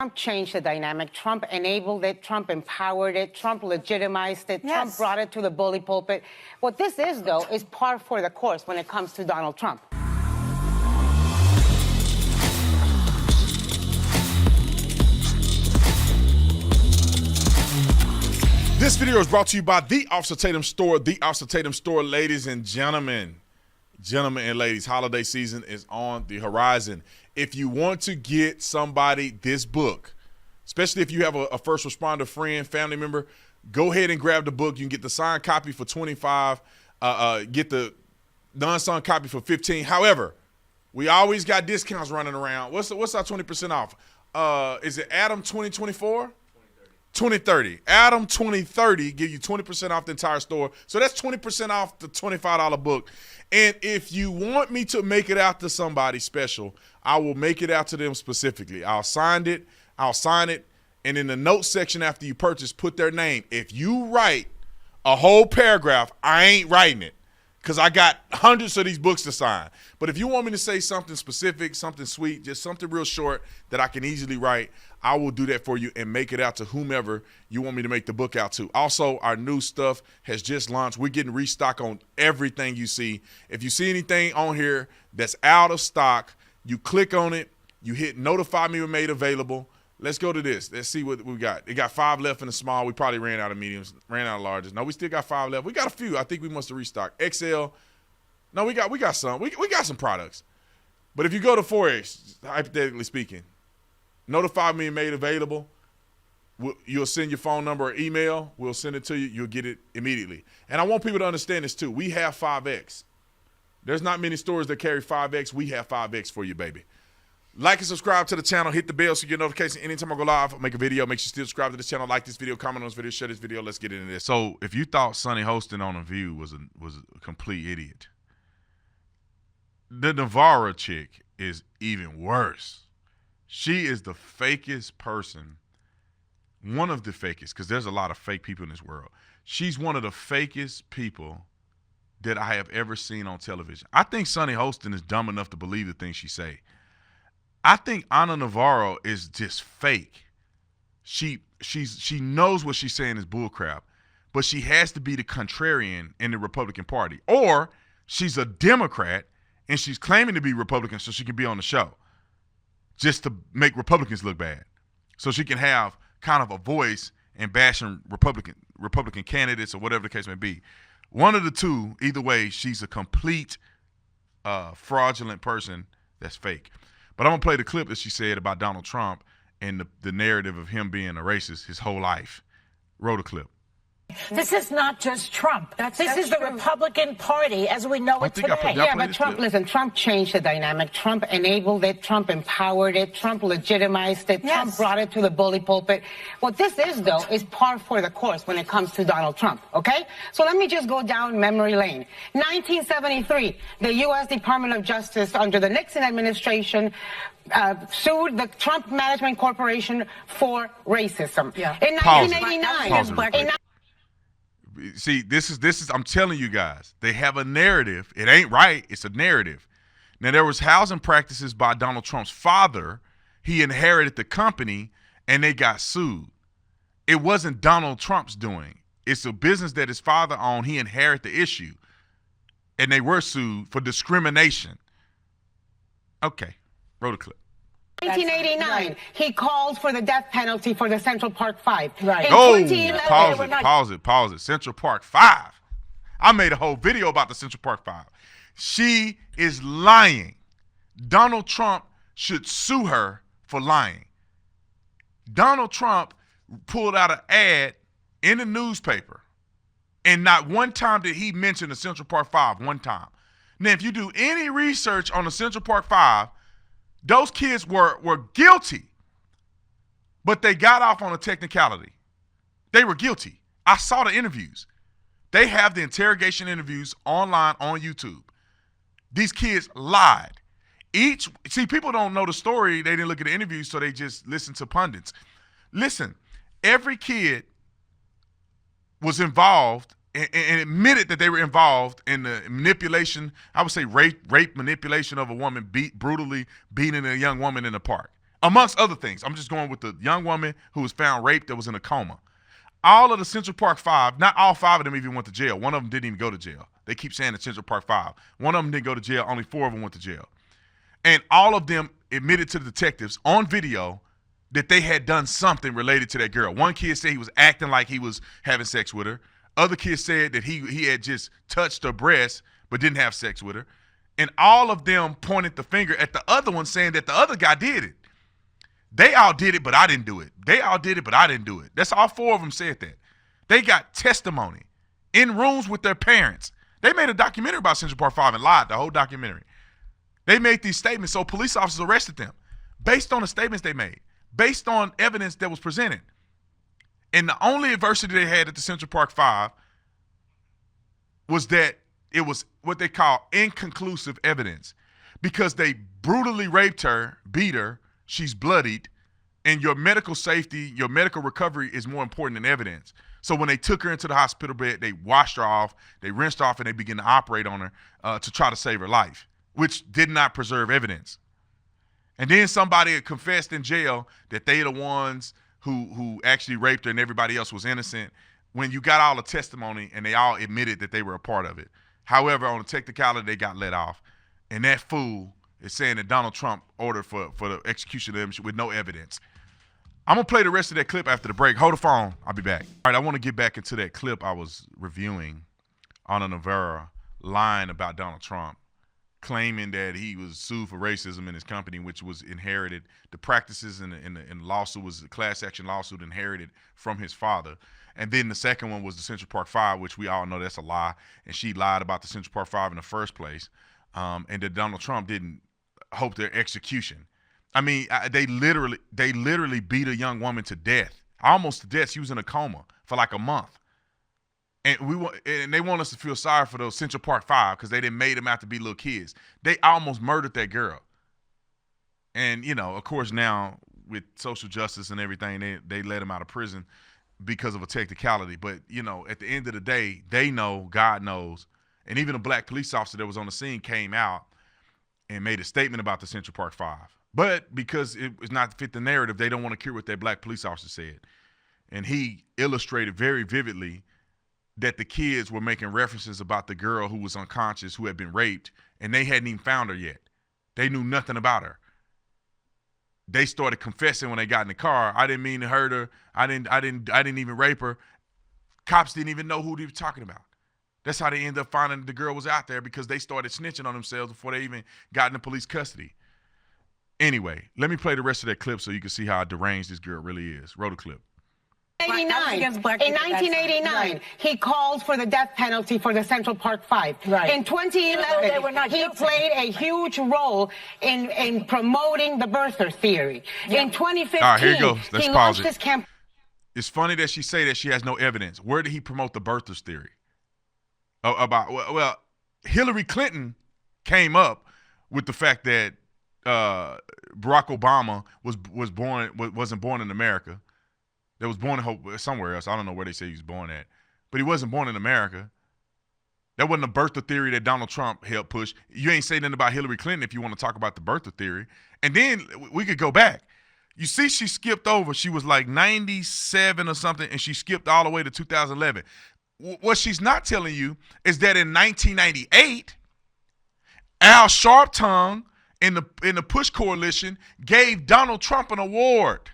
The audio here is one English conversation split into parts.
Trump changed the dynamic. Trump enabled it. Trump empowered it. Trump legitimized it. Yes. Trump brought it to the bully pulpit. What this is, though, is par for the course when it comes to Donald Trump. This video is brought to you by the Officer Tatum Store. The Officer Tatum Store, ladies and gentlemen. Gentlemen and ladies, holiday season is on the horizon. If you want to get somebody this book, especially if you have a first responder friend, family member, go ahead and grab the book. You can get the signed copy for $25, get the non-signed copy for $15. However, we always got discounts running around. What's our 20% off? Is it Adam 2024? 2030. Adam 2030 give you 20% off the entire store. So that's 20% off the $25 book. And if you want me to make it out to somebody special, I will make it out to them specifically. I'll sign it, and in the notes section after you purchase, put their name. If you write a whole paragraph, I ain't writing it because I got hundreds of these books to sign. But if you want me to say something specific, something sweet, just something real short that I can easily write, I will do that for you and make it out to whomever you want me to make the book out to. Also, our new stuff has just launched. We're getting restock on everything you see. If you see anything on here that's out of stock, you click on it, you hit notify me when made available. Let's go to this. Let's see what we got. It got 5 left in the small. We probably ran out of mediums, ran out of larges. No, we still got 5 left. We got a few. I think we must have restocked. XL. No, we got some. We got some products. But if you go to 4X, hypothetically speaking, notify me and made available. You'll send your phone number or email. We'll send it to you. You'll get it immediately. And I want people to understand this too. We have 5X. There's not many stores that carry 5X. We have 5X for you, baby. Like and subscribe to the channel. Hit the bell so you get notifications anytime I go live. Make a video. Make sure you still subscribe to the channel. Like this video. Comment on this video. Share this video. Let's get into this. So if you thought Sonny hosting on The View was a complete idiot, the Navarro chick is even worse. She is the fakest person, one of the fakest, because there's a lot of fake people in this world. She's one of the fakest people that I have ever seen on television. I think Sonny Hostin is dumb enough to believe the things she say. I think Ana Navarro is just fake. She knows what she's saying is bullcrap, but she has to be the contrarian in the Republican Party. Or she's a Democrat and she's claiming to be Republican so she can be on the show, just to make Republicans look bad, so she can have kind of a voice in bashing Republican candidates or whatever the case may be. One of the two, either way, she's a complete fraudulent person that's fake. But I'm going to play the clip that she said about Donald Trump and the narrative of him being a racist his whole life. Roll the clip. This is not just Trump. This is the Republican Party as we know it today. Yeah, but Trump changed the dynamic. Trump enabled it. Trump empowered it. Trump legitimized it. Yes. Trump brought it to the bully pulpit. What this is, though, is par for the course when it comes to Donald Trump, okay? So let me just go down memory lane. 1973, the U.S. Department of Justice under the Nixon administration sued the Trump Management Corporation for racism. Yeah. In 1989, see, this is I'm telling you guys, they have a narrative. It ain't right. It's a narrative. Now, there was housing practices by Donald Trump's father. He inherited the company, and they got sued. It wasn't Donald Trump's doing. It's a business that his father owned. He inherited the issue, and they were sued for discrimination. Okay, roll the clip. 1989, right. He called for the death penalty for the Central Park 5. Right. Pause it. Central Park 5. I made a whole video about the Central Park 5. She is lying. Donald Trump should sue her for lying. Donald Trump pulled out an ad in the newspaper, and not one time did he mention the Central Park 5, one time. Now, if you do any research on the Central Park 5, those kids were guilty, but they got off on a technicality. They were guilty. I saw the interviews. They have the interrogation interviews online on YouTube. These kids lied. See, people don't know the story. They didn't look at the interviews, so they just listen to pundits. Listen, every kid was involved and admitted that they were involved in the manipulation, I would say rape manipulation of a woman, brutally beating a young woman in the park. amongst other things. I'm just going with the young woman who was found raped that was in a coma. All of the Central Park Five, not all 5 of them even went to jail. One of them didn't even go to jail. They keep saying the Central Park 5. One of them didn't go to jail. Only 4 of them went to jail. And all of them admitted to the detectives on video that they had done something related to that girl. One kid said he was acting like he was having sex with her. Other kids said that he had just touched her breast but didn't have sex with her. And all of them pointed the finger at the other one saying that the other guy did it. They all did it, but I didn't do it. They all did it, but I didn't do it. That's all 4 of them said that. They got testimony in rooms with their parents. They made a documentary about Central Park 5 and lied, the whole documentary. They made these statements, so police officers arrested them based on the statements they made, based on evidence that was presented. And the only adversity they had at the Central Park 5 was that it was what they call inconclusive evidence because they brutally raped her, beat her, she's bloodied, and your medical safety, your medical recovery is more important than evidence. So when they took her into the hospital bed, they washed her off, they rinsed her off, and they began to operate on her to try to save her life, which did not preserve evidence. And then somebody had confessed in jail that they the ones who actually raped her and everybody else was innocent when you got all the testimony and they all admitted that they were a part of it. However, on a technicality, they got let off. And that fool is saying that Donald Trump ordered for the execution of them with no evidence. I'm going to play the rest of that clip after the break. Hold the phone. I'll be back. All right, I want to get back into that clip I was reviewing on a Navarro lying about Donald Trump, claiming that he was sued for racism in his company, which was inherited. The practices in the lawsuit was a class action lawsuit inherited from his father. And then the second one was the Central Park 5, which we all know that's a lie. And she lied about the Central Park 5 in the first place. And that Donald Trump didn't hope their execution. I mean, they literally beat a young woman to death, almost to death. She was in a coma for like a month. And they want us to feel sorry for those Central Park 5 because they didn't made them out to be little kids. They almost murdered that girl. And, you know, of course, now with social justice and everything, they let him out of prison because of a technicality. But, you know, at the end of the day, they know, God knows. And even a black police officer that was on the scene came out and made a statement about the Central Park 5. But because it was not fit the narrative, they don't want to hear what that black police officer said. And he illustrated very vividly that the kids were making references about the girl who was unconscious, who had been raped, and they hadn't even found her yet. They knew nothing about her. They started confessing when they got in the car. I didn't mean to hurt her. I didn't even rape her. Cops didn't even know who they were talking about. That's how they ended up finding the girl was out there because they started snitching on themselves before they even got into police custody. Anyway, let me play the rest of that clip so you can see how deranged this girl really is. Roll the clip. In 1989, he called for the death penalty for the Central Park 5. Right. In 2011, he played a huge role in promoting the birther theory. Yeah. In 2015, all right, here you go. Let's he pause launched it. his campaign. It's funny that she say that she has no evidence. Where did he promote the birthers theory? Well, Hillary Clinton came up with the fact that Barack Obama wasn't born in America. That was born somewhere else. I don't know where they say he was born at. But he wasn't born in America. That wasn't a birther theory that Donald Trump helped push. You ain't saying nothing about Hillary Clinton if you want to talk about the birther theory. And then we could go back. You see she skipped over. She was like 97 or something, and she skipped all the way to 2011. What she's not telling you is that in 1998, Al Sharpton in the Push Coalition gave Donald Trump an award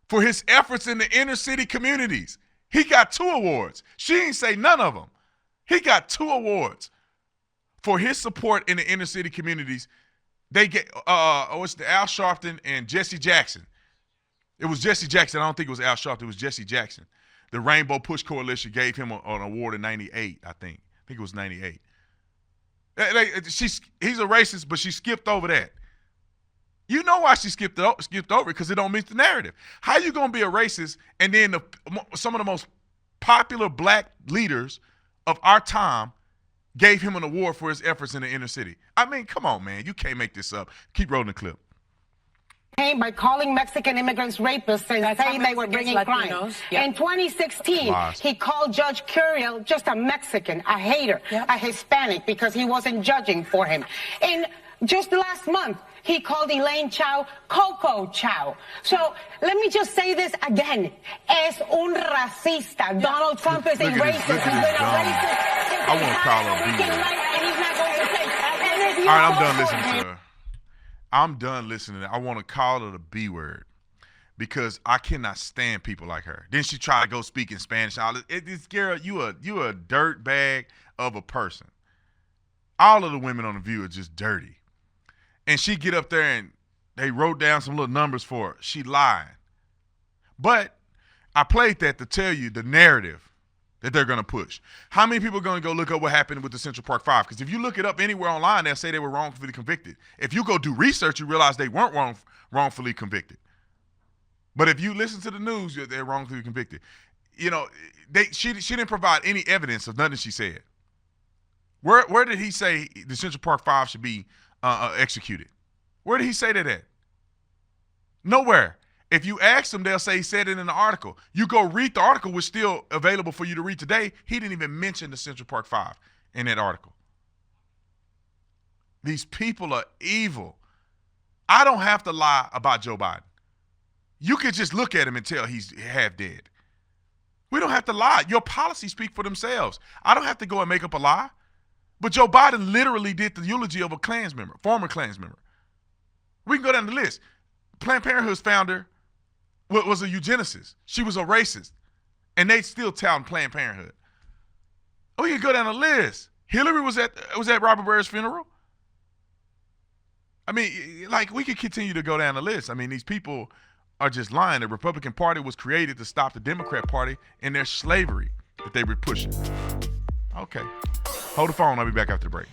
for his efforts in the inner city communities. He got 2 awards. She ain't say none of them. He got 2 awards for his support in the inner city communities. They get it's the Al Sharpton and Jesse Jackson. It was Jesse Jackson. I don't think it was Al Sharpton. It was Jesse Jackson. The Rainbow Push Coalition gave him an award in 98, I think. I think it was 98. He's a racist, but she skipped over that. You know why she skipped over it, because it don't meet the narrative. How you going to be a racist and then some of the most popular black leaders of our time gave him an award for his efforts in the inner city? I mean, come on, man. You can't make this up. Keep rolling the clip. By calling Mexican immigrants rapists and saying they were bringing crime. Yep. In 2016, he called Judge Curiel just a Mexican, a hater, a Hispanic, because he wasn't judging for him. In Just last month, he called Elaine Chao Coco Chao. So let me just say this again. Es un racista. Donald Trump is a racist. He's been a racist since I want to call her and he's not going to change. All right, I'm done listening to her. I'm done listening. I want to call her the B word because I cannot stand people like her. Then she try to go speak in Spanish. This girl, you a dirt bag of a person. All of the women on The View are just dirty. And she get up there and they wrote down some little numbers for her. She lying. But I played that to tell you the narrative that they're going to push. How many people are going to go look up what happened with the Central Park Five? Because if you look it up anywhere online, they'll say they were wrongfully convicted. If you go do research, you realize they weren't wrongfully convicted. But if you listen to the news, they're wrongfully convicted. You know, she didn't provide any evidence of nothing she said. Where did he say the Central Park Five should be executed? Where did he say that at? Nowhere. If you ask them, they'll say he said it in the article. You go read the article, which is still available for you to read today. He didn't even mention the Central Park Five in that article. These people are evil. I don't have to lie about Joe Biden. You could just look at him and tell he's half dead. We don't have to lie. Your policies speak for themselves. I don't have to go and make up a lie. But Joe Biden literally did the eulogy of a Klans member, former Klans member. We can go down the list. Planned Parenthood's founder was a eugenicist. She was a racist. And they still touting Planned Parenthood. Oh, you can go down the list. Hillary was at Robert Byrd's funeral. I mean, like, we could continue to go down the list. I mean, these people are just lying. The Republican Party was created to stop the Democrat Party in their slavery that they were pushing. Okay. Hold the phone. I'll be back after the break.